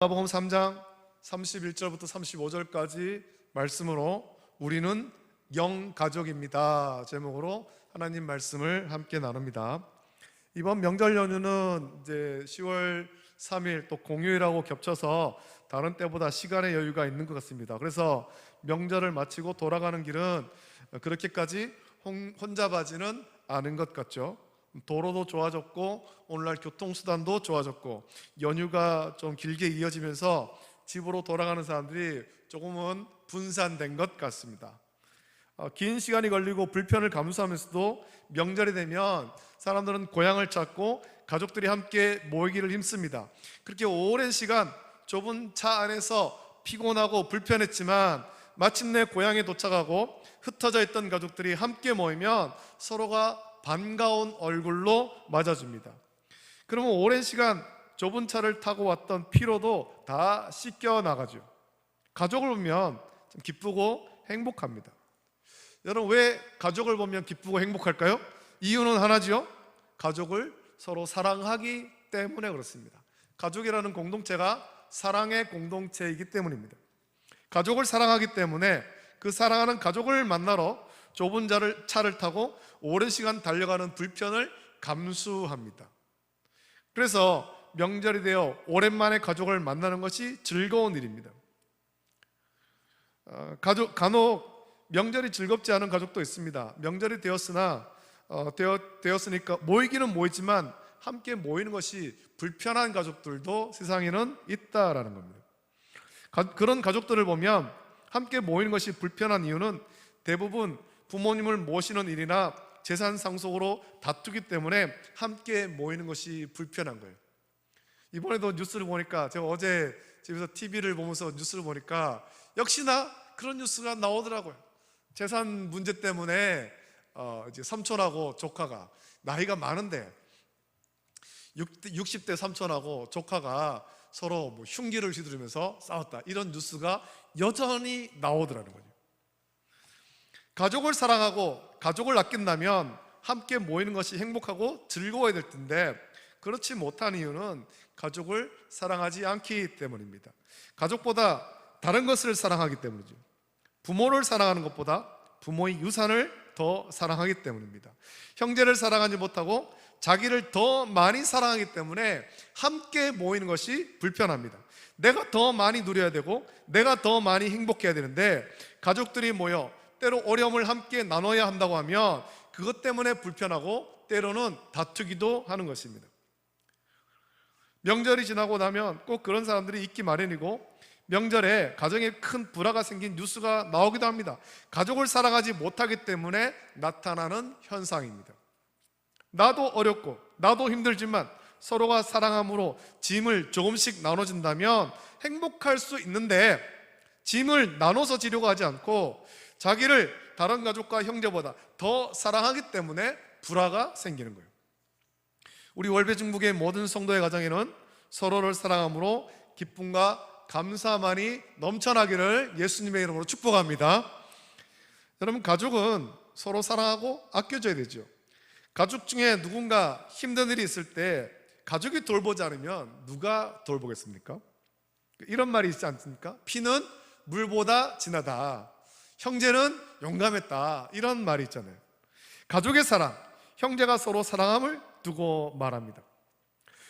마가복음 3장 31절부터 35절까지 말씀으로 우리는 영가족입니다 제목으로 하나님 말씀을 함께 나눕니다. 이번 명절 연휴는 이제 10월 3일 또 공휴일하고 겹쳐서 다른 때보다 시간의 여유가 있는 것 같습니다. 그래서 명절을 마치고 돌아가는 길은 그렇게까지 혼잡하지는 않은 것 같죠. 도로도 좋아졌고 오늘날 교통수단도 좋아졌고 연휴가 좀 길게 이어지면서 집으로 돌아가는 사람들이 조금은 분산된 것 같습니다. 긴 시간이 걸리고 불편을 감수하면서도 명절이 되면 사람들은 고향을 찾고 가족들이 함께 모이기를 힘씁니다. 그렇게 오랜 시간 좁은 차 안에서 피곤하고 불편했지만 마침내 고향에 도착하고 흩어져 있던 가족들이 함께 모이면 서로가 반가운 얼굴로 맞아줍니다. 그러면 오랜 시간 좁은 차를 타고 왔던 피로도 다 씻겨 나가죠. 가족을 보면 좀 기쁘고 행복합니다. 여러분, 왜 가족을 보면 기쁘고 행복할까요? 이유는 하나죠. 가족을 서로 사랑하기 때문에 그렇습니다. 가족이라는 공동체가 사랑의 공동체이기 때문입니다. 가족을 사랑하기 때문에 그 사랑하는 가족을 만나러 좁은 차를 타고 오랜 시간 달려가는 불편을 감수합니다. 그래서 명절이 되어 오랜만에 가족을 만나는 것이 즐거운 일입니다. 간혹 명절이 즐겁지 않은 가족도 있습니다. 명절이 되었으니까 모이기는 모이지만 함께 모이는 것이 불편한 가족들도 세상에는 있다라는 겁니다. 그런 가족들을 보면 함께 모이는 것이 불편한 이유는 대부분 부모님을 모시는 일이나 재산 상속으로 다투기 때문에 함께 모이는 것이 불편한 거예요. 이번에도 뉴스를 보니까, 제가 어제 집에서 TV를 보면서 뉴스를 보니까 역시나 그런 뉴스가 나오더라고요. 재산 문제 때문에 이제 삼촌하고 조카가 나이가 많은데 60대 삼촌하고 조카가 서로 흉기를 휘두르면서 싸웠다, 이런 뉴스가 여전히 나오더라는 거죠. 가족을 사랑하고 가족을 아낀다면 함께 모이는 것이 행복하고 즐거워야 될 텐데 그렇지 못한 이유는 가족을 사랑하지 않기 때문입니다. 가족보다 다른 것을 사랑하기 때문이죠. 부모를 사랑하는 것보다 부모의 유산을 더 사랑하기 때문입니다. 형제를 사랑하지 못하고 자기를 더 많이 사랑하기 때문에 함께 모이는 것이 불편합니다. 내가 더 많이 누려야 되고 내가 더 많이 행복해야 되는데 가족들이 모여 때로 어려움을 함께 나눠야 한다고 하면 그것 때문에 불편하고 때로는 다투기도 하는 것입니다. 명절이 지나고 나면 꼭 그런 사람들이 있기 마련이고 명절에 가정에 큰 불화가 생긴 뉴스가 나오기도 합니다. 가족을 사랑하지 못하기 때문에 나타나는 현상입니다. 나도 어렵고 나도 힘들지만 서로가 사랑함으로 짐을 조금씩 나눠준다면 행복할 수 있는데 짐을 나눠서 지려고 하지 않고 자기를 다른 가족과 형제보다 더 사랑하기 때문에 불화가 생기는 거예요. 우리 월배중국의 모든 성도의 가정에는 서로를 사랑함으로 기쁨과 감사만이 넘쳐나기를 예수님의 이름으로 축복합니다. 여러분, 가족은 서로 사랑하고 아껴줘야 되죠. 가족 중에 누군가 힘든 일이 있을 때 가족이 돌보지 않으면 누가 돌보겠습니까? 이런 말이 있지 않습니까? 피는 물보다 진하다, 형제는 용감했다, 이런 말이 있잖아요. 가족의 사랑, 형제가 서로 사랑함을 두고 말합니다.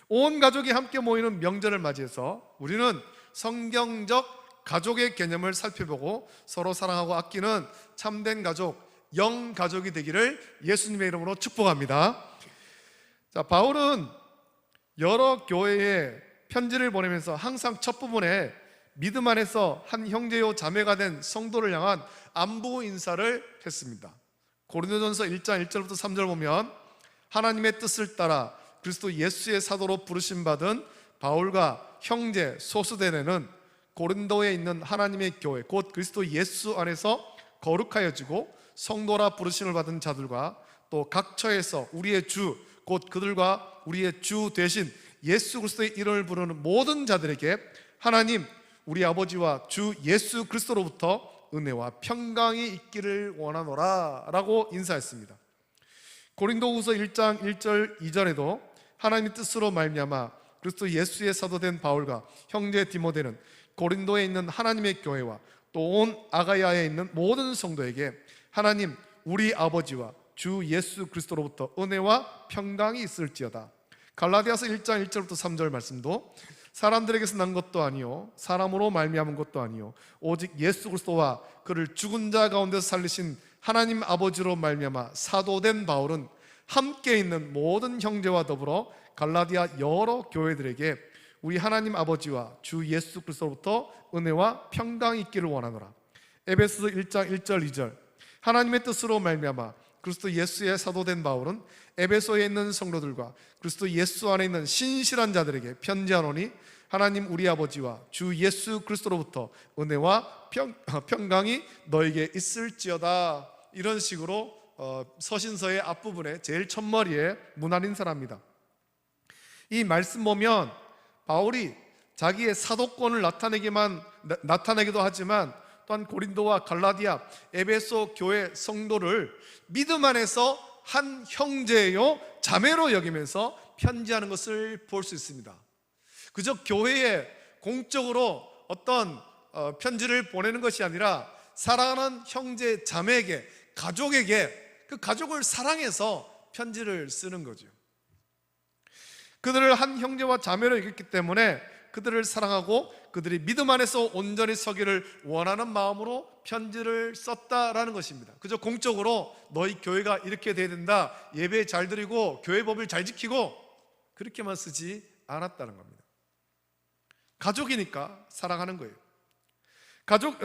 온 가족이 함께 모이는 명절을 맞이해서 우리는 성경적 가족의 개념을 살펴보고 서로 사랑하고 아끼는 참된 가족, 영가족이 되기를 예수님의 이름으로 축복합니다. 자, 바울은 여러 교회에 편지를 보내면서 항상 첫 부분에 믿음 안에서 한 형제요 자매가 된 성도를 향한 안부 인사를 했습니다. 고린도전서 1장 1절부터 3절 보면 하나님의 뜻을 따라 그리스도 예수의 사도로 부르심 받은 바울과 형제 소스데네는 고린도에 있는 하나님의 교회 곧 그리스도 예수 안에서 거룩하여지고 성도라 부르심을 받은 자들과 또 각 처에서 우리의 주 곧 그들과 우리의 주 대신 예수 그리스도의 이름을 부르는 모든 자들에게 하나님 우리 아버지와 주 예수 그리스도로부터 은혜와 평강이 있기를 원하노라 라고 인사했습니다. 고린도후서 1장 1절 2절에도 하나님의 뜻으로 말미암아 그리스도 예수의 사도된 바울과 형제 디모데는 고린도에 있는 하나님의 교회와 또 온 아가야에 있는 모든 성도에게 하나님 우리 아버지와 주 예수 그리스도로부터 은혜와 평강이 있을지어다. 갈라디아서 1장 1절부터 3절 말씀도 사람들에게서 난 것도 아니요 사람으로 말미암은 것도 아니요 오직 예수 그리스도와 그를 죽은 자 가운데서 살리신 하나님 아버지로 말미암아 사도된 바울은 함께 있는 모든 형제와 더불어 갈라디아 여러 교회들에게 우리 하나님 아버지와 주 예수 그리스도로부터 은혜와 평강이 있기를 원하노라. 에베소서 1장 1절 2절 하나님의 뜻으로 말미암아 그리스도 예수의 사도된 바울은 에베소에 있는 성도들과 그리스도 예수 안에 있는 신실한 자들에게 편지하노니 하나님 우리 아버지와 주 예수 그리스도로부터 은혜와 평강이 너에게 있을지어다. 이런 식으로 서신서의 앞부분에 제일 첫머리에 문안인사랍니다. 이 말씀 보면 바울이 자기의 사도권을 나타내기도 하지만 또한 고린도와 갈라디아, 에베소 교회 성도를 믿음 안에서 한 형제요 자매로 여기면서 편지하는 것을 볼 수 있습니다. 그저 교회에 공적으로 어떤 편지를 보내는 것이 아니라 사랑하는 형제 자매에게, 가족에게, 그 가족을 사랑해서 편지를 쓰는 거죠. 그들을 한 형제와 자매로 여겼기 때문에 그들을 사랑하고 그들이 믿음 안에서 온전히 서기를 원하는 마음으로 편지를 썼다라는 것입니다. 그저 공적으로 너희 교회가 이렇게 돼야 된다, 예배 잘 드리고 교회 법을 잘 지키고 그렇게만 쓰지 않았다는 겁니다. 가족이니까 사랑하는 거예요.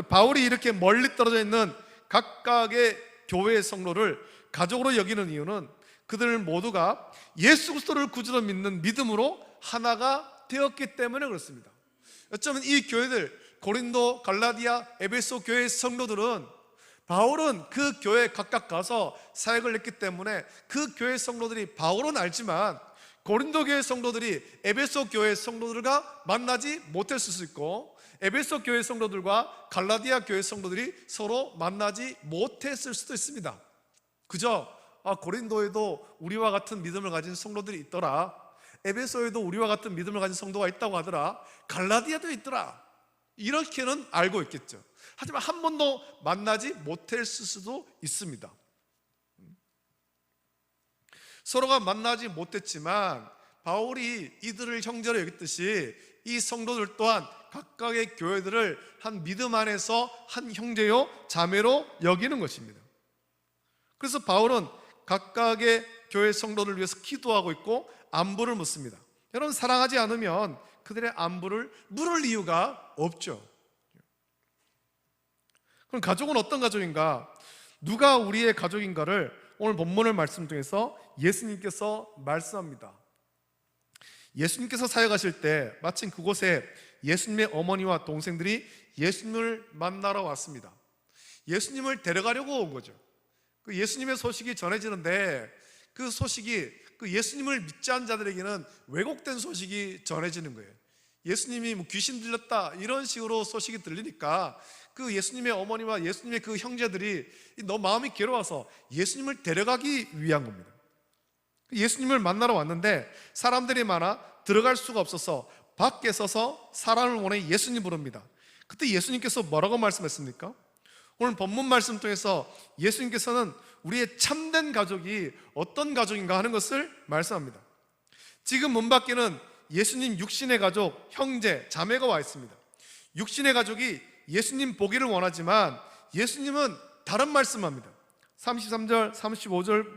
바울이 이렇게 멀리 떨어져 있는 각각의 교회의 성도를 가족으로 여기는 이유는 그들 모두가 예수 그리스도를 구주로 믿는 믿음으로 하나가 되었기 때문에 그렇습니다. 어쩌면 이 교회들, 고린도, 갈라디아, 에베소 교회의 성도들은 바울은 그 교회에 각각 가서 사역을 했기 때문에 그 교회 성도들이 바울은 알지만 고린도 교회 성도들이 에베소 교회 성도들과 만나지 못했을 수 있고 에베소 교회 성도들과 갈라디아 교회 성도들이 서로 만나지 못했을 수도 있습니다. 그저 고린도에도 우리와 같은 믿음을 가진 성도들이 있더라, 에베소에도 우리와 같은 믿음을 가진 성도가 있다고 하더라, 갈라디아도 있더라, 이렇게는 알고 있겠죠. 하지만 한 번도 만나지 못했을 수도 있습니다. 서로가 만나지 못했지만 바울이 이들을 형제로 여겼듯이 이 성도들 또한 각각의 교회들을 한 믿음 안에서 한 형제요 자매로 여기는 것입니다. 그래서 바울은 각각의 교회 성도들 위해서 기도하고 있고 안부를 묻습니다. 여러분, 사랑하지 않으면 그들의 안부를 물을 이유가 없죠. 그럼 가족은 어떤 가족인가? 누가 우리의 가족인가를 오늘 본문의 말씀 중에서 예수님께서 말씀합니다. 예수님께서 사역하실 때 마침 그곳에 예수님의 어머니와 동생들이 예수님을 만나러 왔습니다. 예수님을 데려가려고 온 거죠. 그 예수님의 소식이 전해지는데 그 소식이 그 예수님을 믿지 않은 자들에게는 왜곡된 소식이 전해지는 거예요. 예수님이 귀신 들렸다 이런 식으로 소식이 들리니까 그 예수님의 어머니와 예수님의 그 형제들이 너무 마음이 괴로워서 예수님을 데려가기 위한 겁니다. 예수님을 만나러 왔는데 사람들이 많아 들어갈 수가 없어서 밖에 서서 사람을 보내 예수님 부릅니다. 그때 예수님께서 뭐라고 말씀했습니까? 오늘 본문 말씀 통해서 예수님께서는 우리의 참된 가족이 어떤 가족인가 하는 것을 말씀합니다. 지금 문 밖에는 예수님 육신의 가족, 형제, 자매가 와 있습니다. 육신의 가족이 예수님 보기를 원하지만 예수님은 다른 말씀합니다. 33절, 35절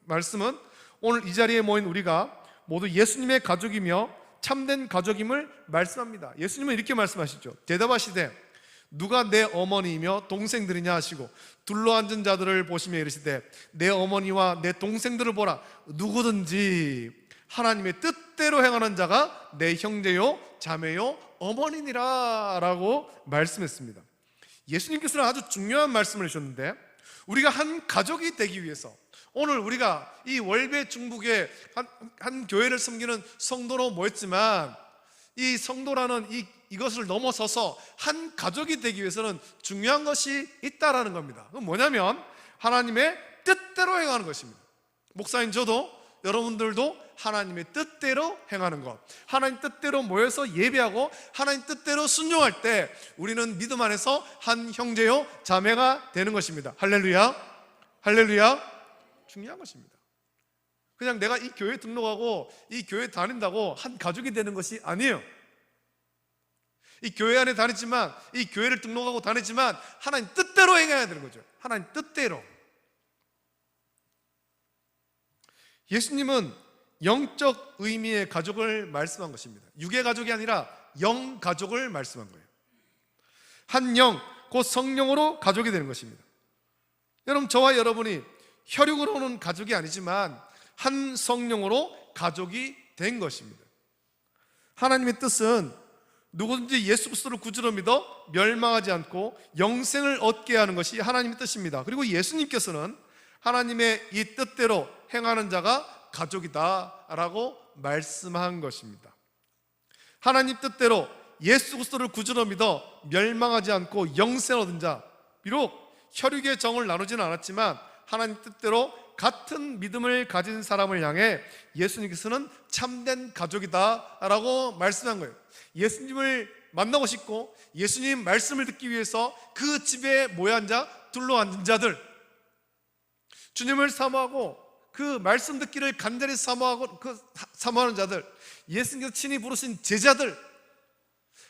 말씀은 오늘 이 자리에 모인 우리가 모두 예수님의 가족이며 참된 가족임을 말씀합니다. 예수님은 이렇게 말씀하시죠. 대답하시되 누가 내 어머니이며 동생들이냐 하시고 둘러앉은 자들을 보시며 이르시되 내 어머니와 내 동생들을 보라. 누구든지 하나님의 뜻대로 행하는 자가 내 형제요 자매요 어머니니라 라고 말씀했습니다. 예수님께서는 아주 중요한 말씀을 하셨는데 우리가 한 가족이 되기 위해서 오늘 우리가 이 월배 중북의 한 교회를 섬기는 성도로 모였지만 이 성도라는 이것을 넘어서서 한 가족이 되기 위해서는 중요한 것이 있다라는 겁니다. 그건 뭐냐면 하나님의 뜻대로 행하는 것입니다. 목사님, 저도 여러분들도 하나님의 뜻대로 행하는 것, 하나님 뜻대로 모여서 예배하고 하나님 뜻대로 순종할 때 우리는 믿음 안에서 한 형제요 자매가 되는 것입니다. 할렐루야, 할렐루야. 중요한 것입니다. 그냥 내가 이 교회에 등록하고 이 교회에 다닌다고 한 가족이 되는 것이 아니에요. 이 교회 안에 다니지만, 이 교회를 등록하고 다니지만 하나님 뜻대로 행해야 되는 거죠. 하나님 뜻대로. 예수님은 영적 의미의 가족을 말씀한 것입니다. 육의 가족이 아니라 영 가족을 말씀한 거예요. 한 영, 곧 성령으로 가족이 되는 것입니다. 여러분, 저와 여러분이 혈육으로는 가족이 아니지만 한 성령으로 가족이 된 것입니다. 하나님의 뜻은 누구든지 예수 그리스도를 구주로 믿어 멸망하지 않고 영생을 얻게 하는 것이 하나님의 뜻입니다. 그리고 예수님께서는 하나님의 이 뜻대로 행하는 자가 가족이다 라고 말씀한 것입니다. 하나님 뜻대로 예수 그리스도를 구주로 믿어 멸망하지 않고 영생을 얻은 자, 비록 혈육의 정을 나누지는 않았지만 하나님 뜻대로 같은 믿음을 가진 사람을 향해 예수님께서는 참된 가족이다 라고 말씀한 거예요. 예수님을 만나고 싶고 예수님 말씀을 듣기 위해서 그 집에 모여 앉아 둘러앉은 자들, 주님을 사모하고 그 말씀 듣기를 간절히 사모하는 자들, 예수님께서 친히 부르신 제자들,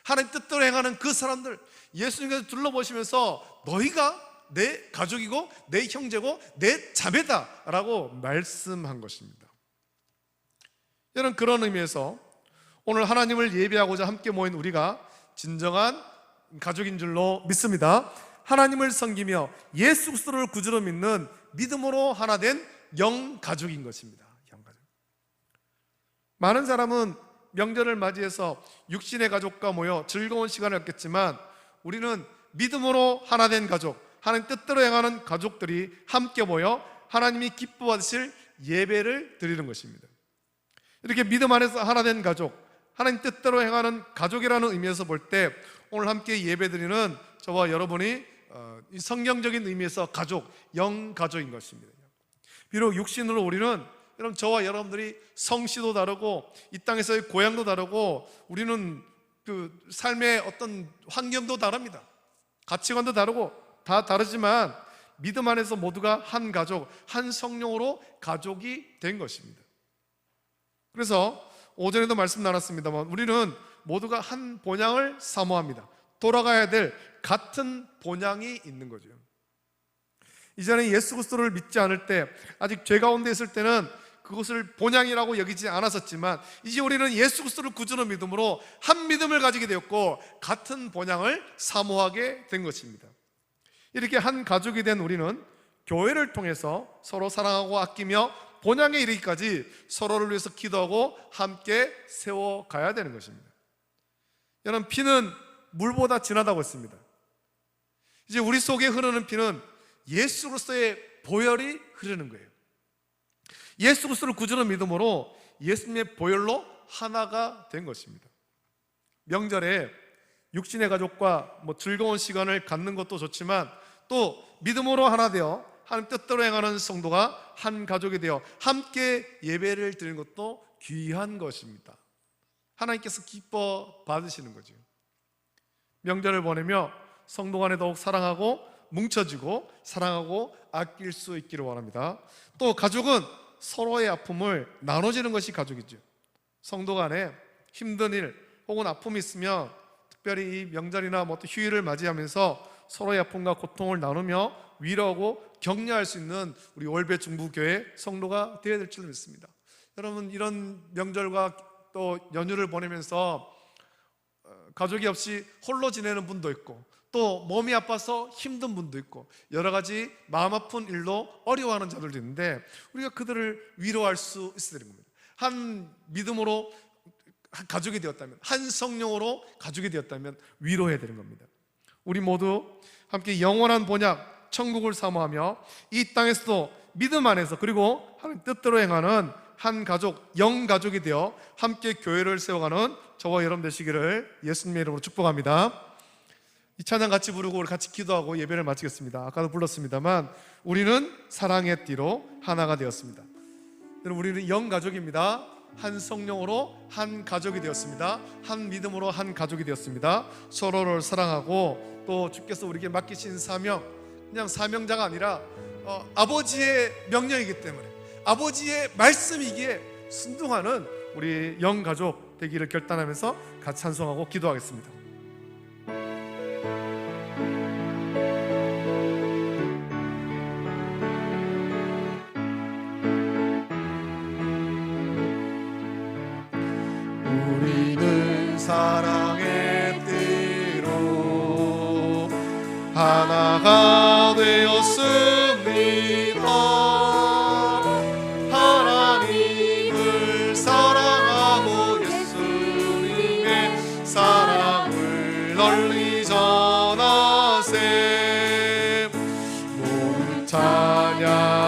하나님 뜻대로 행하는 그 사람들, 예수님께서 둘러보시면서 너희가 내 가족이고 내 형제고 내 자매다 라고 말씀한 것입니다. 여러분, 그런 의미에서 오늘 하나님을 예배하고자 함께 모인 우리가 진정한 가족인 줄로 믿습니다. 하나님을 섬기며 예수 그리스도를 구주로 믿는 믿음으로 하나 된 영가족인 것입니다. 영가족. 많은 사람은 명절을 맞이해서 육신의 가족과 모여 즐거운 시간을 갖겠지만 우리는 믿음으로 하나 된 가족, 하나님 뜻대로 행하는 가족들이 함께 모여 하나님이 기뻐하실 예배를 드리는 것입니다. 이렇게 믿음 안에서 하나 된 가족, 하나님 뜻대로 행하는 가족이라는 의미에서 볼 때 오늘 함께 예배드리는 저와 여러분이 이 성경적인 의미에서 가족, 영가족인 것입니다. 비록 육신으로 우리는, 여러분, 저와 여러분들이 성씨도 다르고 이 땅에서의 고향도 다르고 우리는 그 삶의 어떤 환경도 다릅니다. 가치관도 다르고 다 다르지만 믿음 안에서 모두가 한 가족, 한 성령으로 가족이 된 것입니다. 그래서 오전에도 말씀 나눴습니다만 우리는 모두가 한 본향을 사모합니다. 돌아가야 될 같은 본향이 있는 거죠. 이전에 예수 그리스도를 믿지 않을 때, 아직 죄 가운데 있을 때는 그것을 본향이라고 여기지 않았었지만 이제 우리는 예수 그리스도를 구주로 믿음으로 한 믿음을 가지게 되었고 같은 본향을 사모하게 된 것입니다. 이렇게 한 가족이 된 우리는 교회를 통해서 서로 사랑하고 아끼며 본향에 이르기까지 서로를 위해서 기도하고 함께 세워가야 되는 것입니다. 여러분, 피는 물보다 진하다고 했습니다. 이제 우리 속에 흐르는 피는 예수 그리스도의 보혈이 흐르는 거예요. 예수 그리스도를 구주로 믿음으로 예수님의 보혈로 하나가 된 것입니다. 명절에 육신의 가족과 즐거운 시간을 갖는 것도 좋지만 또 믿음으로 하나 되어 하나님 뜻대로 행하는 성도가 한 가족이 되어 함께 예배를 드리는 것도 귀한 것입니다. 하나님께서 기뻐 받으시는 거죠. 명절을 보내며 성도 간에 더욱 사랑하고 뭉쳐지고 사랑하고 아낄 수 있기를 원합니다. 또 가족은 서로의 아픔을 나눠지는 것이 가족이죠. 성도 간에 힘든 일 혹은 아픔이 있으면 특별히 이 명절이나 또 휴일을 맞이하면서 서로의 아픔과 고통을 나누며 위로하고 격려할 수 있는 우리 월배 중부교회 성도가 되어야 될 줄 믿습니다. 여러분, 이런 명절과 또 연휴를 보내면서 가족이 없이 홀로 지내는 분도 있고 또 몸이 아파서 힘든 분도 있고 여러 가지 마음 아픈 일로 어려워하는 자들도 있는데 우리가 그들을 위로할 수 있어야 되는 겁니다. 한 믿음으로 가족이 되었다면, 한 성령으로 가족이 되었다면 위로해야 되는 겁니다. 우리 모두 함께 영원한 본향 천국을 사모하며 이 땅에서도 믿음 안에서 그리고 하나님 뜻대로 행하는 한 가족, 영가족이 되어 함께 교회를 세워가는 저와 여러분 되시기를 예수님의 이름으로 축복합니다. 이 찬양 같이 부르고 우리 같이 기도하고 예배를 마치겠습니다. 아까도 불렀습니다만 우리는 사랑의 띠로 하나가 되었습니다. 여러분, 우리는 영 가족입니다. 한 성령으로 한 가족이 되었습니다. 한 믿음으로 한 가족이 되었습니다. 서로를 사랑하고 또 주께서 우리에게 맡기신 사명, 그냥 사명자가 아니라 아버지의 명령이기 때문에, 아버지의 말씀이기에 순종하는 우리 영 가족 되기를 결단하면서 같이 찬송하고 기도하겠습니다. 우리는 사랑의 띠로 하나가 되었습니다. 하나님을 사랑하고 예수님의 사랑을 널리 전하세. 모두 찬양하며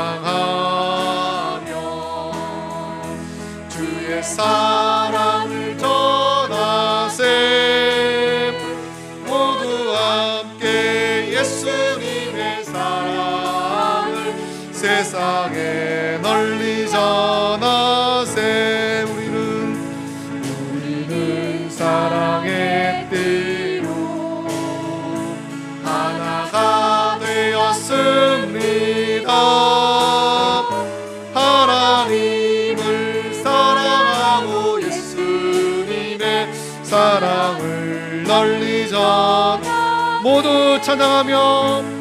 주의 사랑을 전하세. 모두 함께 예수님의 사랑을 세상에 널리 전하세. 우리는 사랑의 띠로 하나가 되었습니다. 하나님을 사랑하고 예수님의 사랑을 널리 모두 찬양하며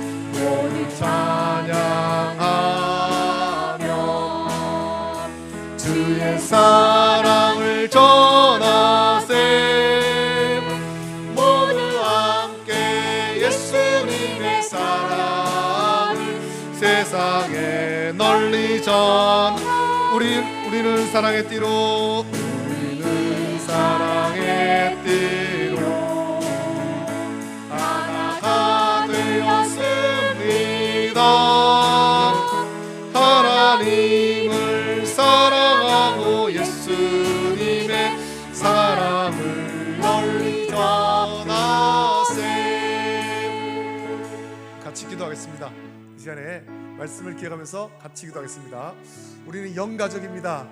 주의 사랑을 전하세. 모두 함께 예수님의 사랑을 세상에 널리 우리는 사랑의 띠로 사랑의 띠로 하나가 되었습니다. 하나님을 사랑하고 예수님의 사랑을 널리 전하세. 같이 기도하겠습니다. 이 시간에 말씀을 기억하면서 같이 기도하겠습니다. 우리는 영가족입니다.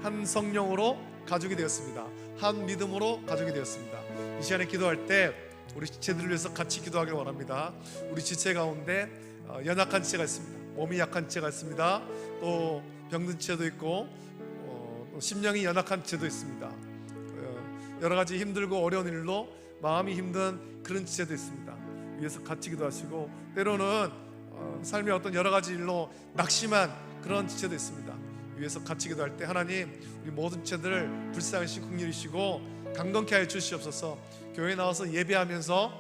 한 성령으로 가족이 되었습니다. 한 믿음으로 가족이 되었습니다. 이 시간에 기도할 때 우리 지체들을 위해서 같이 기도하기를 원합니다. 우리 지체 가운데 연약한 지체가 있습니다. 몸이 약한 지체가 있습니다. 또 병든 지체도 있고 심령이 연약한 지체도 있습니다. 여러 가지 힘들고 어려운 일로 마음이 힘든 그런 지체도 있습니다. 위에서 같이 기도하시고, 때로는 삶의 어떤 여러 가지 일로 낙심한 그런 지체도 있습니다. 위에서 같이 기도할 때 하나님, 우리 모든 지체들을 불쌍하시고 긍휼히시고 강건케 하여 주시옵소서. 교회에 나와서 예배하면서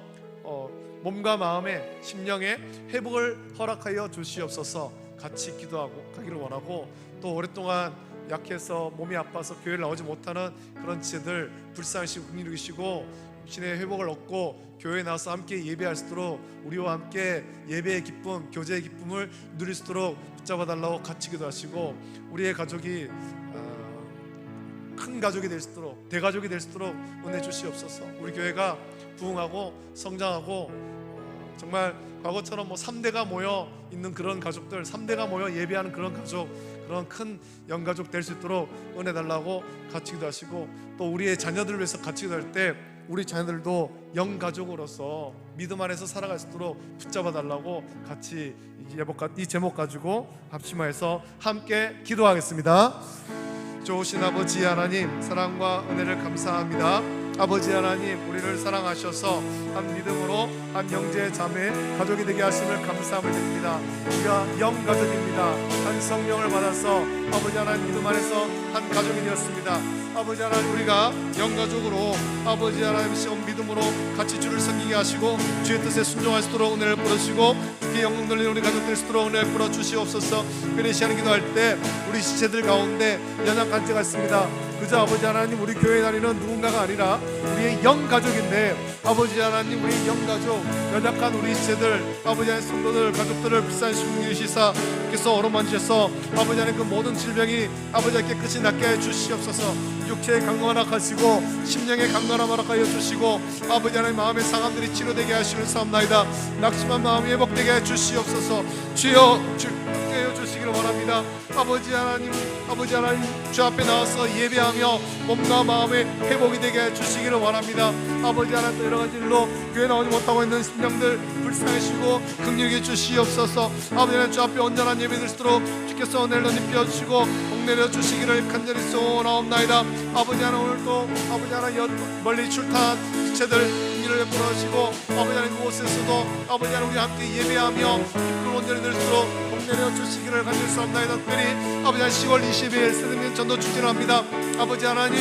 몸과 마음의 심령의 회복을 허락하여 주시옵소서. 같이 기도하고 가기를 원하고, 또 오랫동안 약해서 몸이 아파서 교회를 나오지 못하는 그런 지체들 불쌍하시고 긍휼히시고 신의 회복을 얻고 교회에 나와서 함께 예배할 수 있도록, 우리와 함께 예배의 기쁨, 교제의 기쁨을 누릴 수 있도록 붙잡아 달라고 같이 기도하시고, 우리의 가족이 큰 가족이 될 수 있도록, 대가족이 될 수 있도록 은혜 주시옵소서. 우리 교회가 부흥하고 성장하고 정말 과거처럼 3대가 모여 있는 그런 가족들, 3대가 모여 예배하는 그런 가족, 그런 큰 영가족 될 수 있도록 은혜 달라고 같이 기도하시고, 또 우리의 자녀들을 위해서 같이 기도할 때 우리 자녀들도 영가족으로서 믿음 안에서 살아갈 수 있도록 붙잡아 달라고 같이 이 제목 가지고 합심하여서 함께 기도하겠습니다. 좋으신 아버지 하나님, 사랑과 은혜를 감사합니다. 아버지 하나님, 우리를 사랑하셔서 한 믿음으로 한 형제 자매 가족이 되게 하심을 감사함을 드립니다. 우리가 영가족입니다. 한 성령을 받아서 아버지 하나님 믿음 안에서 한 가족이 되었습니다. 아버지 하나님, 우리가 영가족으로 아버지 하나님 영 믿음으로 같이 주를 섬기게 하시고 주의 뜻에 순종할 수 있도록 은혜를 부어주시고, 주께 영광 돌리는 우리 가족 될 수 있도록 은혜를 부어주시옵소서. 그래 시간 기도할 때 우리 지체들 가운데 연약한 자가 있습니다. 그저 아버지 하나님, 우리 교회 다니는 누군가가 아니라 우리의 영가족인데, 아버지 하나님, 우리 영가족 연약한 우리 지체들, 아버지 하나님 성도들, 가족들을 불쌍히 숨기시사 께서 어루만지셔서 아버지 하나님 그 모든 질병이 아버지 하나님 깨끗이 낫게 해 주시옵소서. 육체의 강건함 허락하시고 심령의 강건함 허락하여 주시고, 아버지 하나님 마음의 상함들이 치료되게 하시는 사옵나이다. 낙심한 마음이 회복되게 해 주시옵소서. 주여 주여 주시 주시기를 원합니다. 아버지 하나님 주 앞에 나와서 예배하며 몸과 마음의 회복이 되게 해 주시기를 원합니다. 아버지 하나님 여러 가지 일로 교회 나오지 못하고 있는 심령들 불쌍하시고 긍휼히 주시옵소서. 아버지 하나님 주 앞에 온전한 예배 드리도록 주께서 은혜를 높여 주시고 복 내려 주시기를 간절히 소원하옵나이다. 아버지 하나님 오늘도 아버지 하나님 멀리 출타한 지체들 긍휼을 베풀어 주시고 아버지 하나님 그곳에서도 아버지 하나님 우리 함께 예배하며 기쁨을 온전히 드리도록 복 내려 주시기를 간절히 소원하옵나이다. 특별히 아버지 하나님 10월 20일 새벽 전도 추진을 합니다. 아버지 하나님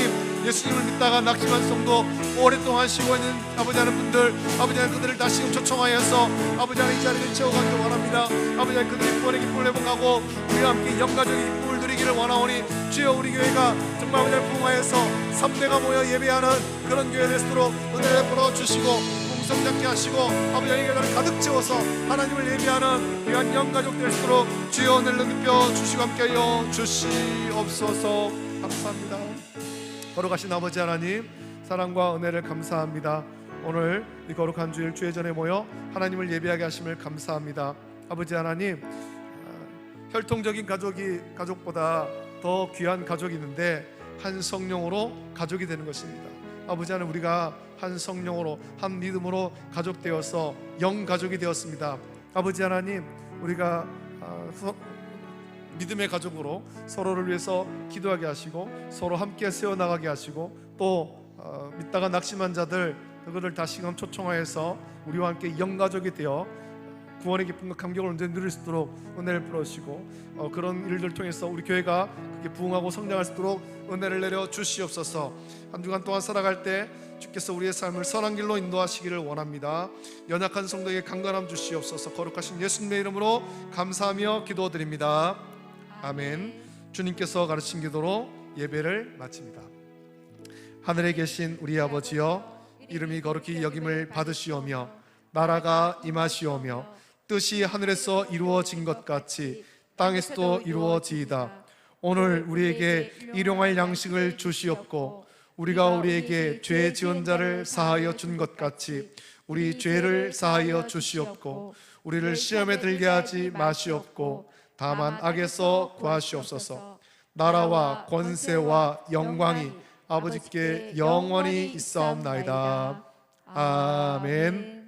예수님을 믿다가 낙심한 성도 오랫동안 쉬고 있는 아버지 하나님 분들 아버지 하나님 그들을 다시금 초청하여서 아버지 하나님 이 자리를 채워가기를 원합니다. 아버지 하나님 그들이 구원의 기쁨을 회복하고 우리와 함께 영가적인 기쁨을 누리기를 원하오니 주여 우리 교회가 정말 아버지 하나님 부흥하여서 3대가 모여 예배하는 그런 교회 되도록 은혜를 베풀어 주시고 풍성잡게 하시고 아버지 하나님 교회를 가득 채워서 하나님을 예배하는 귀한 영가족 되도록 주여 은혜를 높여 주시고 함께하여 주시옵소서. 감사합니다. 거룩하신 아버지 하나님 사랑과 은혜를 감사합니다. 오늘 이 거룩한 주일 주의 전에 모여 하나님을 예배하게 하심을 감사합니다. 아버지 하나님 혈통적인 가족보다 더 귀한 가족이 있는데 한 성령으로 가족이 되는 것입니다. 아버지 하나님 우리가 한 성령으로 한 믿음으로 가족되어서 영가족이 되었습니다. 아버지 하나님 우리가 믿음의 가족으로 서로를 위해서 기도하게 하시고 서로 함께 세워나가게 하시고 또 믿다가 낙심한 자들 그들을 다시금 초청하여서 우리와 함께 영가족이 되어 구원의 기쁨과 감격을 언제나 누릴 수 있도록 은혜를 풀어주시고 그런 일들 통해서 우리 교회가 그렇게 부흥하고 성장할 수 있도록 은혜를 내려 주시옵소서. 한 주간 동안 살아갈 때 주께서 우리의 삶을 선한 길로 인도하시기를 원합니다. 연약한 성도에게 강건함 주시옵소서. 거룩하신 예수님의 이름으로 감사하며 기도드립니다. 아멘. 주님께서 가르친 기도로 예배를 마칩니다. 하늘에 계신 우리 아버지여 이름이 거룩히 여김을 받으시오며 나라가 임하시오며 뜻이 하늘에서 이루어진 것 같이 땅에서도 이루어지이다. 오늘 우리에게 일용할 양식을 주시옵고 우리가 우리에게 죄 지은 자를 사하여 준 것 같이 우리 죄를 사하여 주시옵고 우리를 시험에 들게 하지 마시옵고 다만 악에서 구하시옵소서. 나라와 권세와 영광이 아버지께 영원히 있사옵나이다. 아멘.